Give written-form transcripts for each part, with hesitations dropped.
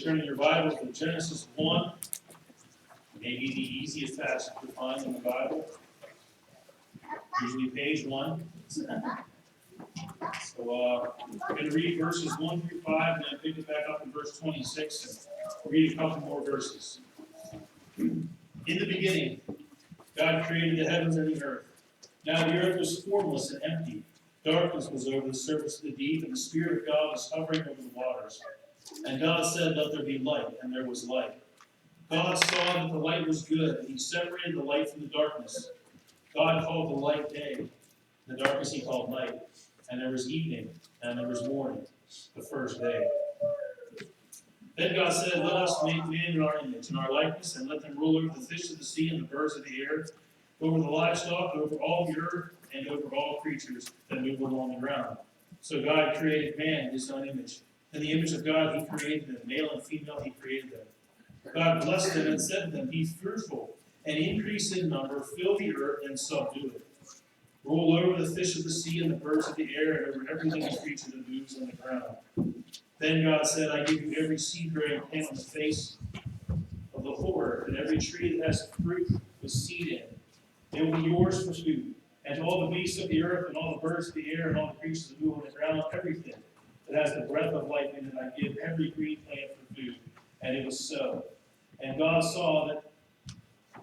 turn in your Bibles to Genesis 1, maybe the easiest passage to find in the Bible. Usually page 1. So I'm going to read verses 1 through 5, and then pick it back up in verse 26, and we'll read a couple more verses. In the beginning, God created the heavens and the earth. Now the earth was formless and empty. Darkness was over the surface of the deep, and the Spirit of God was hovering over the waters. And God said, "Let there be light," and there was light. God saw that the light was good, and he separated the light from the darkness. God called the light day, the darkness he called night. And there was evening, and there was morning, the first day. Then God said, "Let us make man in our image, in our likeness, and let them rule over the fish of the sea and the birds of the air, over the livestock, over all the earth, and over all creatures that move along the ground." So God created man in his own image. In the image of God he created them, male and female he created them. God blessed them and said to them, "Be fruitful, and increase in number, fill the earth, and subdue it. Rule over the fish of the sea and the birds of the air, and over every living creature that moves on the ground." Then God said, "I give you every seed-bearing plant on the face of the whole earth, and every tree that has fruit with seed in it. It will be yours for food. And to all the beasts of the earth, and all the birds of the air, and all the creatures that move on the ground, everything that has the breath of life in it, I give every green plant for food." And it was so. And God saw that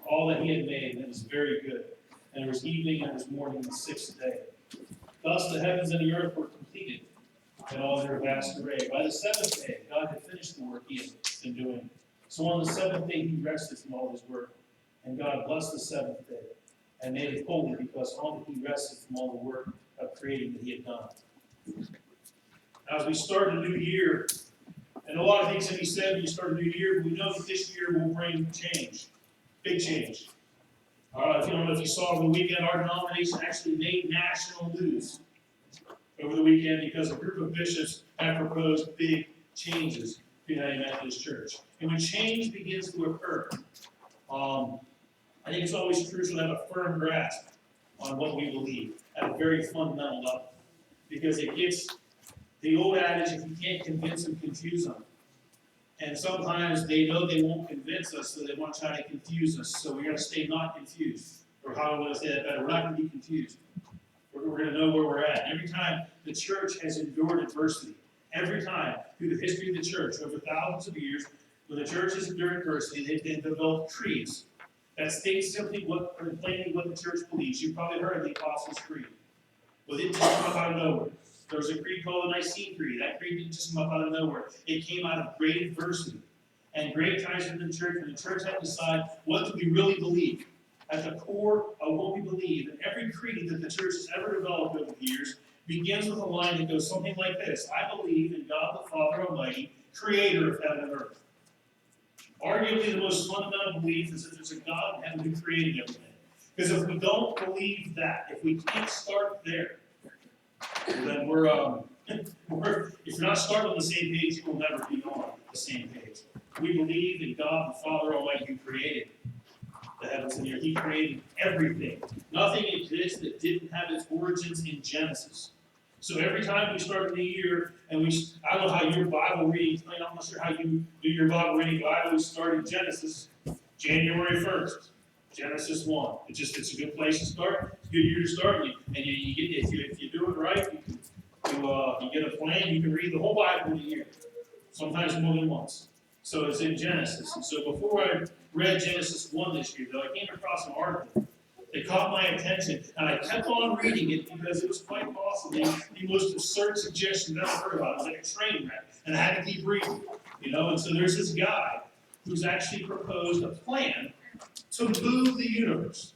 all that he had made, and it was very good. And there was evening, and there was morning, the sixth day. Thus the heavens and the earth were completed, in all their vast array. By the seventh day, God had finished the work he had been doing. So on the seventh day he rested from all his work. And God blessed the seventh day, and made it holy, because on it he rested from all the work of creating that he had done. As we start a new year, and a lot of things can be said when you start a new year, but we know that this year will bring change. Big change. If you don't know if you saw over the weekend, our denomination actually made national news over the weekend because a group of bishops have proposed big changes to the United Methodist Church. And when change begins to occur, I think it's always crucial to have a firm grasp on what we believe at a very fundamental level. Because it gets the old adage, if you can't convince them, confuse them. And sometimes they know they won't convince us, so they want to try to confuse us. So we're going to stay not confused. Or how do I want to say that better? We're not going to be confused. We're going to know where we're at. Every time the church has endured adversity, every time through the history of the church, over thousands of years, when the church has endured adversity, they've developed creeds that state simply plainly what the church believes. You've probably heard of the Apostles' Creed. Well, it didn't just come up out of nowhere. There was a creed called the Nicene Creed. That creed didn't just come up out of nowhere. It came out of great adversity and great times in the church when the church had to decide what do we really believe. At the core of what we believe, and every creed that the church has ever developed over the years begins with a line that goes something like this: "I believe in God the Father Almighty, creator of heaven and earth." Arguably the most fundamental belief is that there's a God in heaven who created everything. Because if we don't believe that, if we can't start there, then if you're not starting on the same page, you will never be on the same page. We believe in God the Father Almighty who created the heavens and the earth. He created everything. Nothing exists that didn't have its origins in Genesis. So every time we start a new year, and I don't know how your Bible reading, I'm not sure how you do your Bible reading, but I always start in Genesis, January 1st, Genesis 1. It's a good place to start. It's a good year to start. And you get, if you do it right, you get a plan. You can read the whole Bible in a year, sometimes more than once. So it's in Genesis. And so before I read Genesis 1 this year, though, I came across an article that caught my attention, and I kept on reading it because it was quite possibly the most absurd suggestion I've ever heard about. It was like a train wreck, and I had to keep reading. And so there's this guy who's actually proposed a plan to move the universe.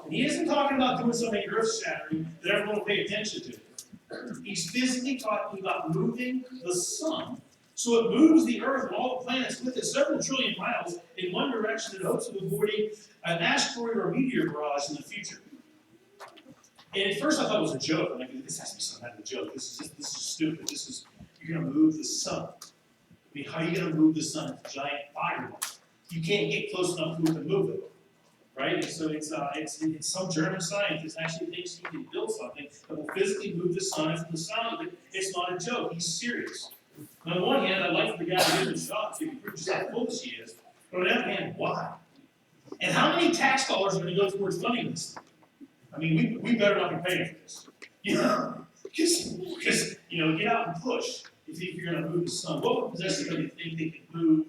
And he isn't talking about doing something earth-shattering that everyone will pay attention to. He's physically talking about moving the sun so it moves the earth and all the planets with it several trillion miles in one direction in hopes of avoiding an asteroid or meteor barrage in the future. And at first I thought it was a joke. I'm like, this has to be some kind of a joke. This is stupid. You're going to move the sun. I mean, how are you going to move the sun? It's a giant fireball. You can't get close enough to it to move it. Right? And so it's some German scientist actually thinks he can build something that will physically move the sun, and from the sound of it, it's not a joke. He's serious. On the one hand, I'd like for the guy to give him a shot so he can prove just how foolish he is. But on the other hand, why? And how many tax dollars are going to go towards funding this? I mean, we better not be paying for this. Because, get out and push if you're going to move the sun. What would possess somebody to think they can move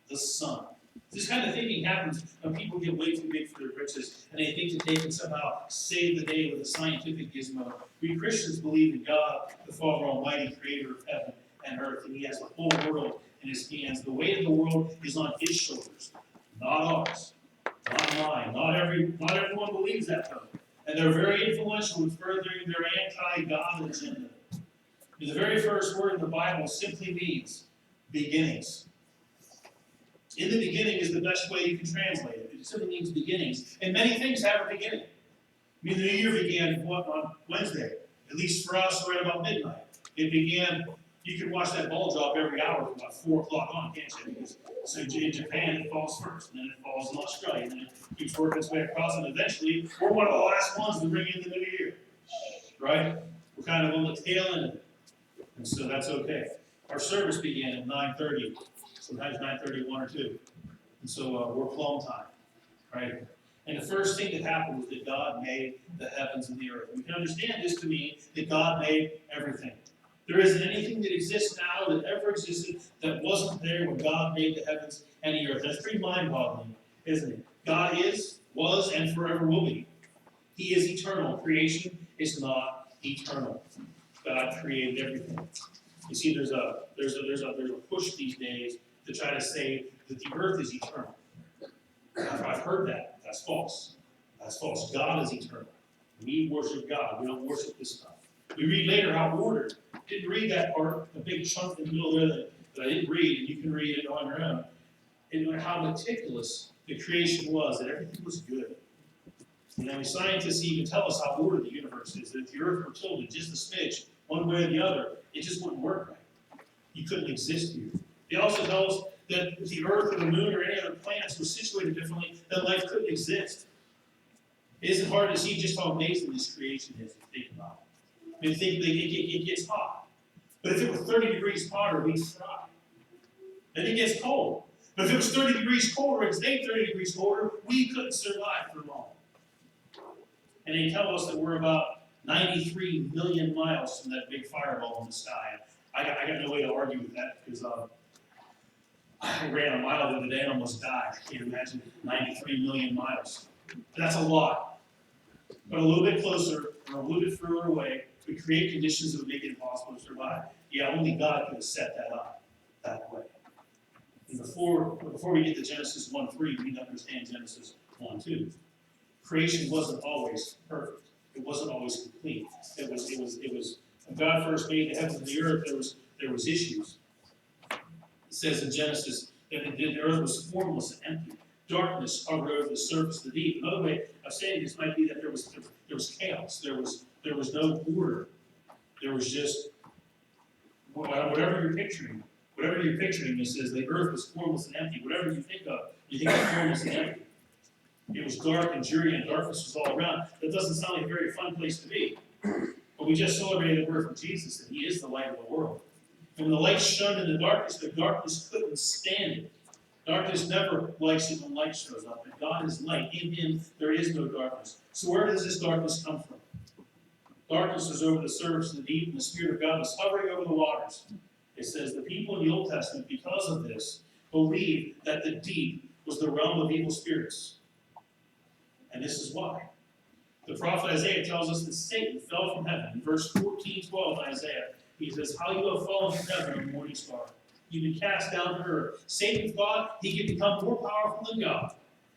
the sun? This kind of thinking happens when people get way too big for their britches and they think that they can somehow save the day with a scientific gizmo. We Christians believe in God, the Father Almighty, creator of heaven and earth, and he has the whole world in his hands. The weight of the world is on his shoulders, not ours, not mine. Not everyone believes that, though. And they're very influential in furthering their anti-God agenda. The very first word in the Bible simply means beginnings. In the beginning is the best way you can translate it. It simply means beginnings. And many things have a beginning. I mean, the new year began on Wednesday, at least for us, right about midnight. It began, you can watch that ball drop every hour from about 4 o'clock on, can't you? Because, so in Japan, it falls first, and then it falls in Australia, and then it keeps working its way across, and eventually, we're one of the last ones to bring in the new year. Right? We're kind of on the tail end of it. And so that's okay. Our service began at 9:30. Sometimes 9:31 or 2. And so we're Plum time, right? And the first thing that happened was that God made the heavens and the earth. We can understand this to mean that God made everything. There isn't anything that exists now that ever existed that wasn't there when God made the heavens and the earth. That's pretty mind-boggling, isn't it? God is, was, and forever will be. He is eternal. Creation is not eternal. God created everything. You see, there's a push these days to try to say that the earth is eternal. I've heard that. That's false. That's false. God is eternal. We worship God. We don't worship this stuff. We read later how ordered. Didn't read that part, a big chunk in the middle there that I didn't read, and you can read it on your own. And how meticulous the creation was, that everything was good. Scientists even tell us how ordered the universe is, that if the earth were tilted just a smidge, one way or the other, it just wouldn't work right. You couldn't exist here. They also tell us that if the earth or the moon or any other planets were situated differently, then life couldn't exist. It isn't hard to see just how amazing this creation is if you think about it. I mean, think that it gets hot. But if it were 30 degrees hotter, we'd fry. Then it gets cold. But if it was 30 degrees colder and stayed 30 degrees colder, we couldn't survive for long. And they tell us that we're about 93 million miles from that big fireball in the sky. I got no way to argue with that because I ran a mile the other day and almost died. I can't imagine 93 million miles. That's a lot. But a little bit closer or a little bit further away, we create conditions that would make it impossible to survive. Yeah, only God could have set that up that way. And before we get to Genesis 1:3, we need to understand Genesis 1:2. Creation wasn't always perfect. It wasn't always complete. It was when God first made the heavens and the earth, there was issues. It says in Genesis that the earth was formless and empty. Darkness hovered over the surface of the deep. Another way of saying this might be that there was chaos. There was no order. There was just whatever you're picturing. Whatever you're picturing, it says the earth was formless and empty. Whatever you think of formless and empty. It was dark and dreary, and darkness was all around. That doesn't sound like a very fun place to be. But we just celebrated the birth of Jesus, and he is the light of the world. And when the light shone in the darkness couldn't stand it. Darkness never likes it when light shows up. And God is light. In him, there is no darkness. So where does this darkness come from? Darkness was over the surface of the deep, and the Spirit of God was hovering over the waters. It says the people in the Old Testament, because of this, believed that the deep was the realm of evil spirits. And this is why. The prophet Isaiah tells us that Satan fell from heaven. In verse 14:12 in Isaiah, he says, "How you have fallen from heaven, O morning star. You've been cast down to earth." Satan thought he could become more powerful than God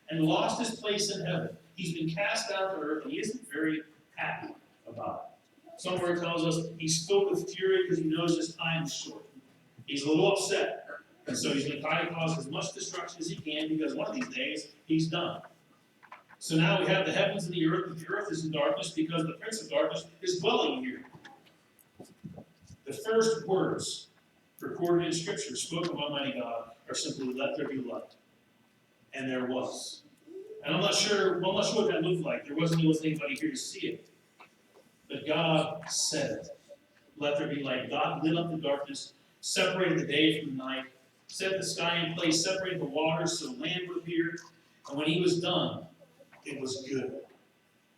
and lost his place in heaven. He's been cast down to earth, and he isn't very happy about it. Somewhere it tells us he's filled with fury because he knows his time is short. He's a little upset. And so he's going to try to cause as much destruction as he can because one of these days he's done. So now we have the heavens and the earth, but the earth is in darkness because the prince of darkness is dwelling here. The first words recorded in Scripture, spoken of Almighty God, are simply, "Let there be light." And there was. And I'm not sure what that looked like. There wasn't anybody here to see it. But God said it. Let there be light. God lit up the darkness separated the day from the night, set the sky in place, separated the waters so land would appear. And when he was done, it was good.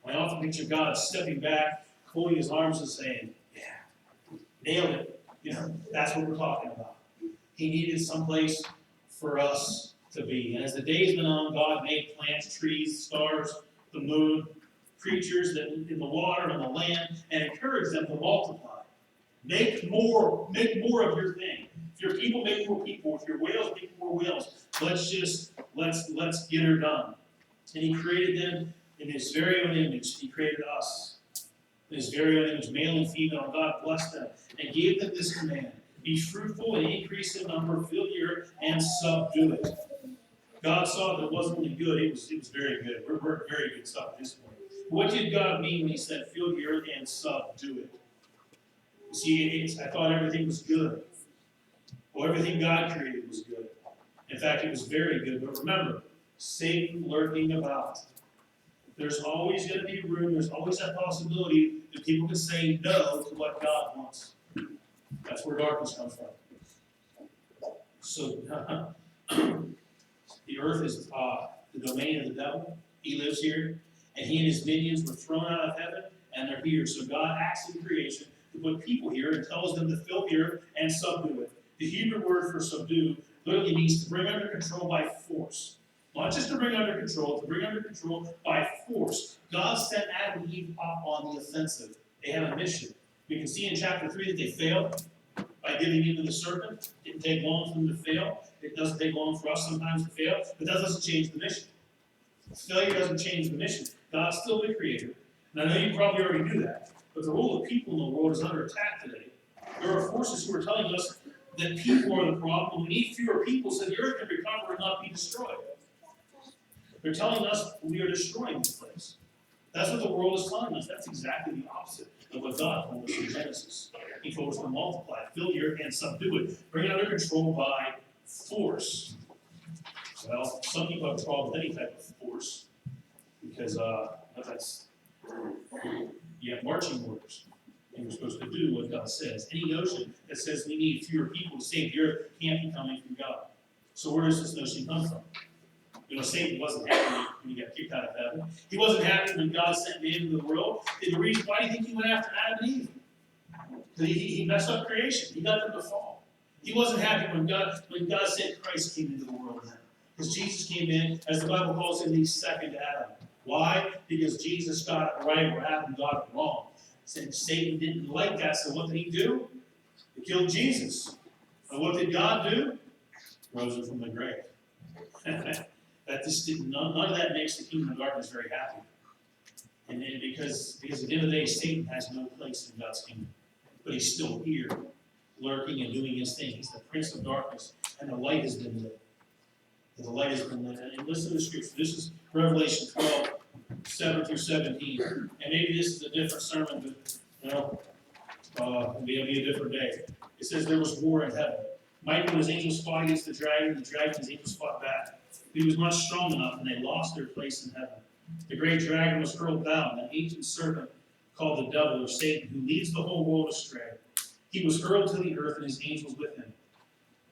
I often picture God stepping back, folding his arms and saying, yeah, nailed it. That's what we're talking about. He needed someplace for us to be. And as the days went on, God made plants, trees, stars, the moon, creatures that in the water and on the land, and encouraged them to multiply. Make more of your thing. If your people, make more people. If your whales, make more whales. Let's get her done. And he created them in his very own image. He created us in his very own image, male and female. God blessed them and gave them this command: be fruitful and increase in number, fill the earth, and subdue it. God saw that it wasn't only good, it was very good. We're very good stuff at this point. What did God mean when he said, fill the earth and subdue it? You see, I thought everything was good. Well, everything God created was good. In fact, it was very good. But remember, Satan lurking about. There's always going to be room, there's always that possibility that people can say no to what God wants. That's where darkness comes from. So, the earth is the domain of the devil. He lives here, and he and his minions were thrown out of heaven, and they're here. So God acts in creation to put people here and tells them to fill the earth and subdue it. The Hebrew word for subdue literally means to bring under control by force. Not just to bring under control, to bring under control by force. God sent Adam and Eve up on the offensive. They had a mission. We can see in chapter 3 that they failed by giving in to the serpent. It didn't take long for them to fail. It doesn't take long for us sometimes to fail, but that doesn't change the mission. Failure doesn't change the mission. God's still the creator. And I know you probably already knew that, but the role of people in the world is under attack today. There are forces who are telling us that people are the problem. We need fewer people so the earth can recover and not be destroyed. They're telling us we are destroying this place. That's what the world is telling us. That's exactly the opposite of what God told us in Genesis. He told us to multiply, fill the earth, and subdue it. Bring it under control by force. Well, some people have a problem with any type of force because you have marching orders. And we're supposed to do what God says. Any notion that says we need fewer people to save the earth can't be coming from God. So where does this notion come from? Satan wasn't happy when he got kicked out of heaven. He wasn't happy when God sent man into the world. And the reason why do you think he went after Adam and Eve? Because he messed up creation. He got them to fall. He wasn't happy when God sent Christ came into the world then. Because Jesus came in, as the Bible calls him, the second Adam. Why? Because Jesus got it right where Adam got it wrong. Satan didn't like that, so what did he do? He killed Jesus. And what did God do? Rose him from the grave. That just didn't, none of that makes the kingdom of darkness very happy. And because at the end of the day, Satan has no place in God's kingdom. But he's still here, lurking and doing his thing. He's the prince of darkness, and the light has been lit. And the light has been lit. And listen to the scripture. This is Revelation 12, 7 through 17. And maybe this is a different sermon, but it'll be a different day. It says there was war in heaven. Michael and his angels fought against the dragon and his angels fought back. He was not strong enough, and they lost their place in heaven. The great dragon was hurled down, an ancient serpent called the devil or Satan, who leads the whole world astray. He was hurled to the earth, and his angels with him.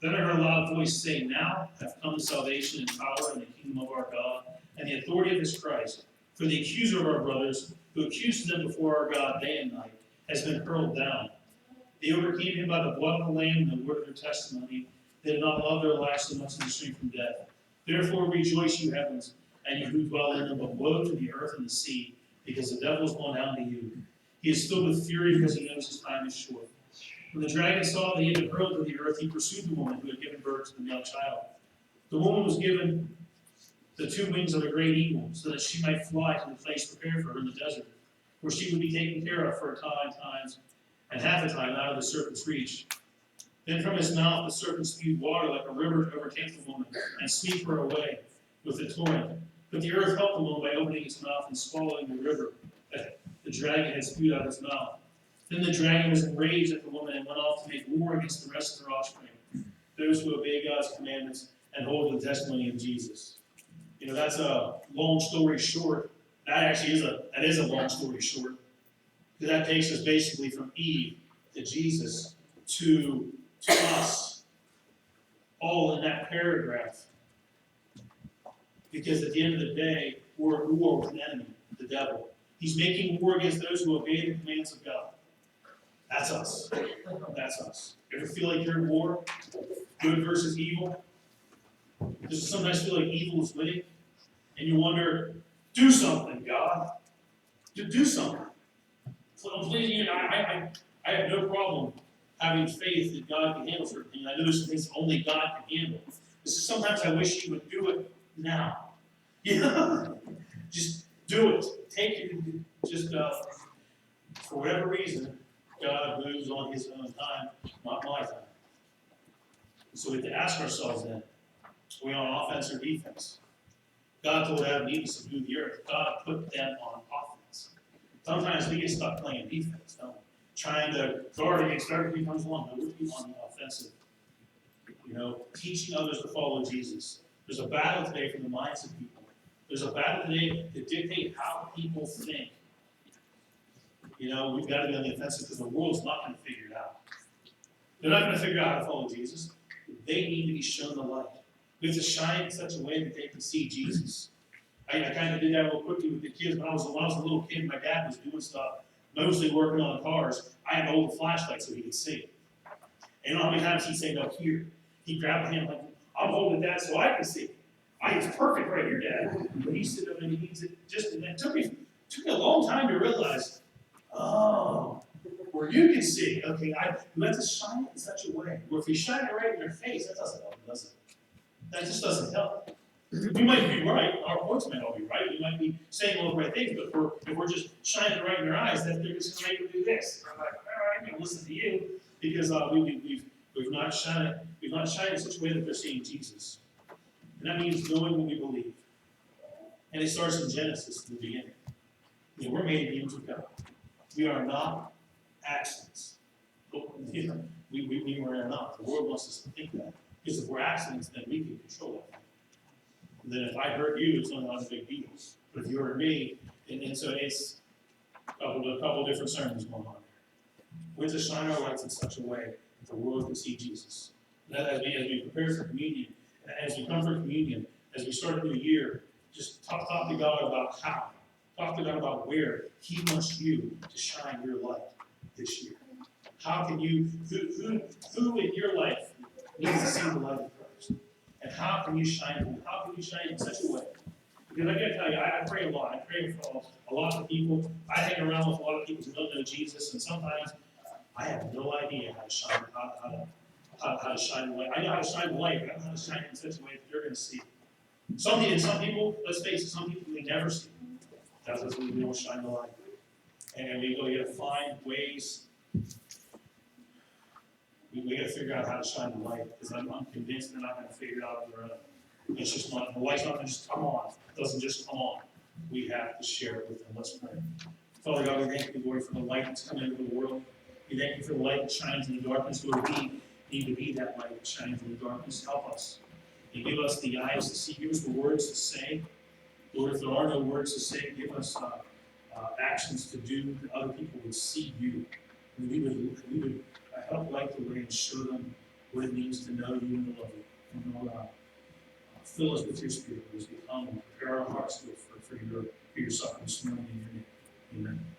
Then I heard a loud voice say, now have come the salvation and power and the kingdom of our God, and the authority of his Christ. For the accuser of our brothers, who accuses them before our God day and night, has been hurled down. They overcame him by the blood of the Lamb and the word of their testimony. They did not love their lives so much as to shrink from death. Therefore rejoice, you heavens, and you who dwell in them, but woe to the earth and the sea, because the devil is gone down to you. He is filled with fury because he knows his time is short. When the dragon saw that he had been hurled to the earth, he pursued the woman who had given birth to the male child. The woman was given the 2 wings of a great eagle, so that she might fly to the place prepared for her in the desert, where she would be taken care of for a time, and half a time out of the serpent's reach. Then from his mouth the serpent spewed water like a river to overtake the woman and sweep her away with a torrent. But the earth helped the woman by opening its mouth and swallowing the river that the dragon had spewed out of his mouth. Then the dragon was enraged at the woman and went off to make war against the rest of her offspring, those who obey God's commandments and hold the testimony of Jesus. That's a long story short. That actually is a long story short. Because that takes us basically from Eve to Jesus to to us, all in that paragraph. Because at the end of the day, we're at war with an enemy, the devil. He's making war against those who obey the commands of God. That's us. That's us. Ever feel like you're at war? Good versus evil? Does it sometimes feel like evil is winning? And you wonder, do something, God. Do something. Please, I have no problem having faith that God can handle certain things. I know there's some things only God can handle. This is sometimes I wish He would do it now. Just do it. Take it. Just for whatever reason, God moves on His own time, not my time. So we have to ask ourselves then, are we on offense or defense? God told Adam and Eve to subdue the earth. God put them on offense. Sometimes we get stuck playing defense, don't we? Trying to guard against everything comes along. No, we're on the offensive. Teaching others to follow Jesus. There's a battle today for the minds of people. There's a battle today to dictate how people think. We've got to be on the offensive because the world's not going to figure it out. They're not going to figure out how to follow Jesus. They need to be shown the light. We have to shine in such a way that they can see Jesus. I kind of did that real quickly with the kids. When I was a little kid, my dad was doing stuff, mostly working on the cars. I had to hold the flashlight so he could see. And how many times he'd say, no, here. He'd grab my hand like, I'm holding that so I can see. It's perfect right here, Dad. But he said, and he needs it just, and it took me a long time to realize, where you can see, okay, you have to shine it in such a way where if you shine it right in their face, that doesn't help, does it? That just doesn't help. We might be right, our points might all be right, we might be saying all the right things, but if we're just shining it right in their eyes, then they're just going to make them do this. And I'm like, all right, I'm going to listen to you because we've not shined in such a way that they're seeing Jesus. And that means knowing what we believe. And it starts in Genesis in the beginning. We're made in the image of God. We are not accidents. We are not. The world wants us to think that. Because if we're accidents, then we can control it. And then if I hurt you, it's not a big deal. But if you hurt me, and so it's a couple different sermons going on there. We have to shine our lights in such a way that the world can see Jesus. And as we prepare for communion, as we come for communion, as we start a new year, just talk to God about how. Talk to God about where He wants you to shine your light this year. How can you, who in your life needs to see the light of Christ? And how can you shine it? How can you shine it in such a way? Because I gotta tell you, I pray a lot. I pray for a lot of people. I hang around with a lot of people who don't know Jesus, and sometimes I have no idea how to shine, how to shine the light. I know how to shine the light, but I don't know how to shine it in such a way that they're going to see it. Some people, let's face it, some people may never see it. That's what we don't shine the light. And we got to find ways. We got to figure out how to shine the light, because I'm convinced they're not going to figure it out on their own. It's just not, the light's not going to just come on. It doesn't just come on. We have to share it with them. Let's pray. Father God, we thank you, Lord, for the light that's coming into the world. We thank you for the light that shines in the darkness. Lord, we need to be that light that shines in the darkness. Help us. And give us the eyes to see. Give us the words to say. Lord, if there are no words to say, give us actions to do that other people would see you. And we would help light the way and show them what it means to know you and to love you. And Lord, fill us with your Spirit as we come and prepare our hearts for your suffering this morning in your name. Amen.